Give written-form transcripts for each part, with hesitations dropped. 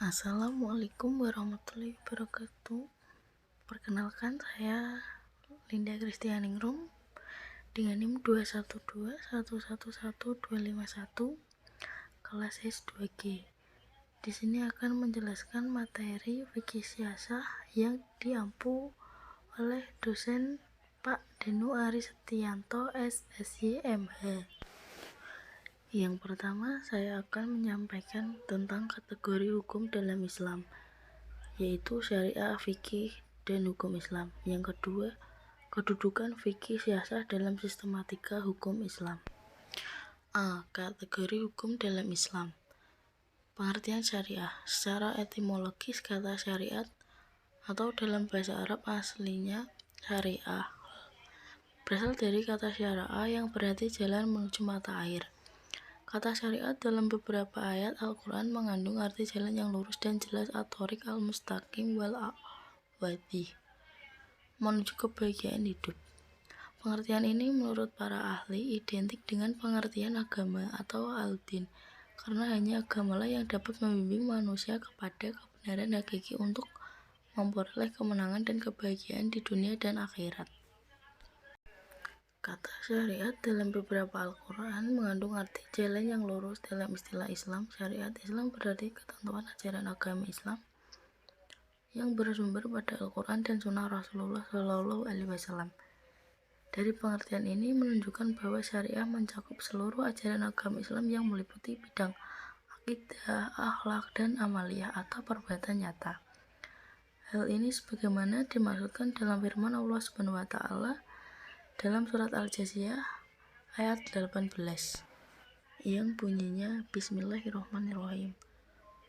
Assalamualaikum warahmatullahi wabarakatuh. Perkenalkan, saya Linda Kristianingrum dengan NIM 212111251 kelas S2G. Di sini akan menjelaskan materi fikih siasah yang diampu oleh dosen Pak Denu Ari Setianto SSY MH. Yang pertama, saya akan menyampaikan tentang kategori hukum dalam Islam, yaitu syariah, fikih, dan hukum Islam. Yang kedua, kedudukan fikih siasah dalam sistematika hukum Islam. A. Kategori hukum dalam Islam. Pengertian syariah. Secara etimologis, kata syariat atau dalam bahasa Arab aslinya syariah berasal dari kata syara'a yang berarti jalan menuju mata air. Kata syariat dalam beberapa ayat Al-Quran mengandung arti jalan yang lurus dan jelas, at-thoriq al-mustaqim wal wadih, menuju kebahagiaan hidup. Pengertian ini menurut para ahli identik dengan pengertian agama atau al-din, karena hanya agamalah yang dapat membimbing manusia kepada kebenaran hakiki untuk memperoleh kemenangan dan kebahagiaan di dunia dan akhirat. Kata syariat dalam beberapa Al-Quran mengandung arti jalan yang lurus. Dalam istilah Islam, syariat Islam berarti ketentuan ajaran agama Islam yang bersumber pada Al-Quran dan Sunnah Rasulullah SAW. Dari pengertian ini menunjukkan bahwa syariah mencakup seluruh ajaran agama Islam yang meliputi bidang akidah, akhlak, dan amaliyah atau perbuatan nyata. Hal ini sebagaimana dimaksudkan dalam firman Allah SWT dalam surat Al-Jasiyah ayat 18 yang bunyinya Bismillahirrahmanirrahim.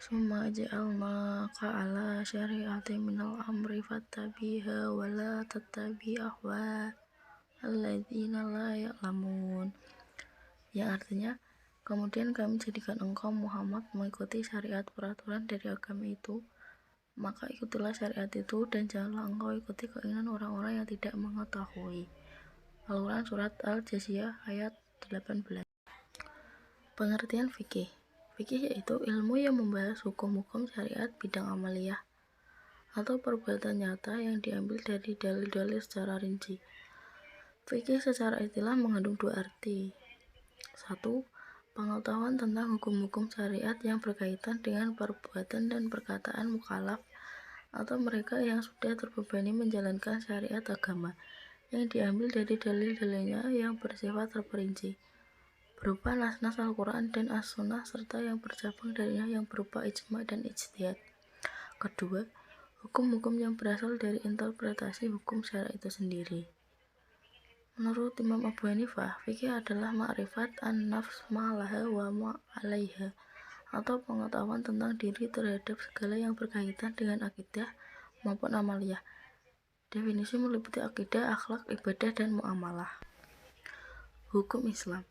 Summa ja'alnaka ala syari'ati minal amri fattabiha wa la tattabi ahwa alladzina la ya'lamun, yang artinya, kemudian kami jadikan engkau Muhammad mengikuti syariat peraturan dari agama itu, maka ikutilah syariat itu dan janganlah engkau ikuti keinginan orang-orang yang tidak mengetahui. Al-Quran surat Al-Jasiyah ayat 18. Pengertian fikih. Fikih yaitu ilmu yang membahas hukum-hukum syariat bidang amaliyah atau perbuatan nyata yang diambil dari dalil-dalil secara rinci. Fikih secara istilah mengandung dua arti. 1. Pengetahuan tentang hukum-hukum syariat yang berkaitan dengan perbuatan dan perkataan mukallaf atau mereka yang sudah terbebani menjalankan syariat agama yang diambil dari dalil-dalilnya yang bersifat terperinci, berupa nas-nas Al-Quran dan As-Sunnah, serta yang bercabang darinya yang berupa ijma dan ijtihad. Kedua, hukum-hukum yang berasal dari interpretasi hukum syariat itu sendiri. Menurut Imam Abu Hanifah, fikih adalah ma'rifat an-nafs ma'alaha wa ma'alaiha, atau pengetahuan tentang diri terhadap segala yang berkaitan dengan akidah maupun amaliyah. Definisi meliputi akidah, akhlak, ibadah, dan muamalah. Hukum Islam.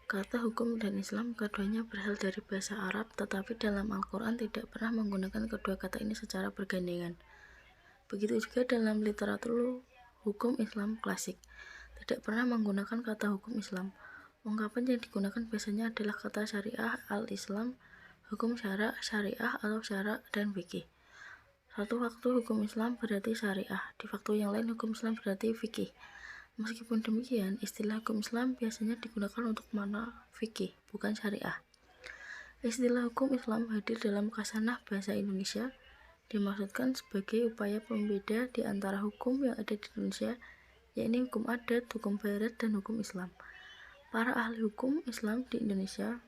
Kata hukum dan Islam keduanya berasal dari bahasa Arab, tetapi dalam Al-Quran tidak pernah menggunakan kedua kata ini secara bergandengan. Begitu juga dalam literatur hukum Islam klasik, tidak pernah menggunakan kata hukum Islam. Ungkapan yang digunakan biasanya adalah kata syariah, al-Islam, hukum syara, syariah atau syara, dan fikih. Satu waktu hukum Islam berarti syariah, di waktu yang lain hukum Islam berarti fikih. Meskipun demikian, istilah hukum Islam biasanya digunakan untuk makna fikih, bukan syariah. Istilah hukum Islam hadir dalam khasanah bahasa Indonesia, dimaksudkan sebagai upaya pembeda di antara hukum yang ada di Indonesia, yakni hukum adat, hukum barat, dan hukum Islam. Para ahli hukum Islam di Indonesia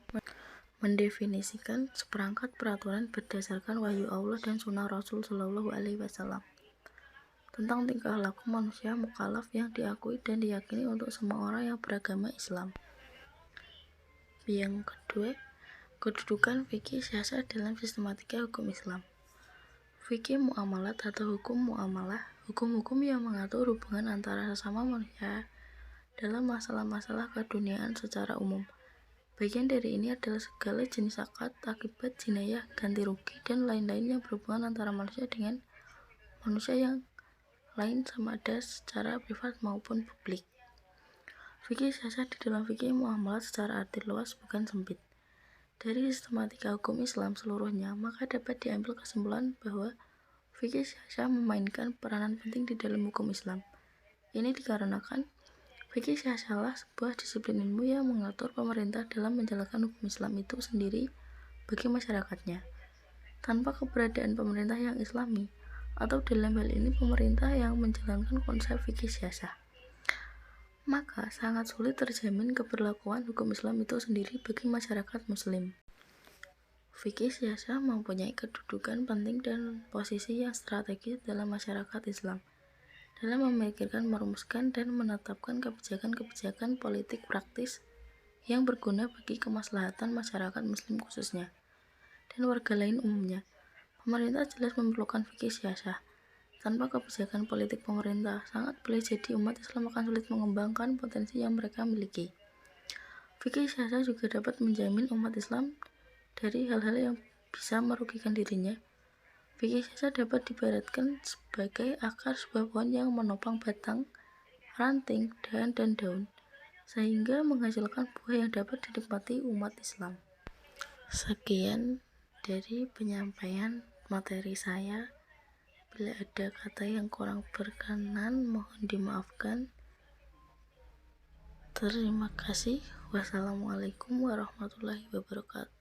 mendefinisikan seperangkat peraturan berdasarkan wahyu Allah dan sunnah Rasul Shallallahu Alaihi Wasallam tentang tingkah laku manusia mukallaf yang diakui dan diyakini untuk semua orang yang beragama Islam. Yang kedua, kedudukan fikih siasah dalam sistematika hukum Islam. Fikih muamalat atau hukum muamalah, hukum-hukum yang mengatur hubungan antara sesama manusia dalam masalah-masalah keduniaan secara umum. Bagian dari ini adalah segala jenis akad, akibat, jinayah, ganti rugi, dan lain-lain yang berhubungan antara manusia dengan manusia yang lain sama ada secara privat maupun publik. Fikih siasah di dalam fikih muamalat secara arti luas bukan sempit. Dari sistematika hukum Islam seluruhnya, maka dapat diambil kesimpulan bahwa fikih syariah memainkan peranan penting di dalam hukum Islam. Ini dikarenakan fikih syariah sebuah disiplin ilmu yang mengatur pemerintah dalam menjalankan hukum Islam itu sendiri bagi masyarakatnya, tanpa keberadaan pemerintah yang islami, atau dalam hal ini pemerintah yang menjalankan konsep fikih syariah, maka sangat sulit terjamin keberlakuan hukum Islam itu sendiri bagi masyarakat muslim. Fikih syariah mempunyai kedudukan penting dan posisi yang strategis dalam masyarakat Islam dalam memikirkan, merumuskan, dan menetapkan kebijakan-kebijakan politik praktis yang berguna bagi kemaslahatan masyarakat muslim khususnya dan warga lain umumnya. Pemerintah jelas memerlukan fikih syariah. Tanpa kebijakan politik pemerintah, sangat boleh jadi umat Islam akan sulit mengembangkan potensi yang mereka miliki. Fikih syariah juga dapat menjamin umat Islam dari hal-hal yang bisa merugikan dirinya. Fikih syariah dapat diibaratkan sebagai akar sebuah pohon yang menopang batang, ranting, dan daun, sehingga menghasilkan buah yang dapat dinikmati umat Islam. Sekian dari penyampaian materi saya. Bila ada kata yang kurang berkenan, mohon dimaafkan. Terima kasih. Wassalamualaikum warahmatullahi wabarakatuh.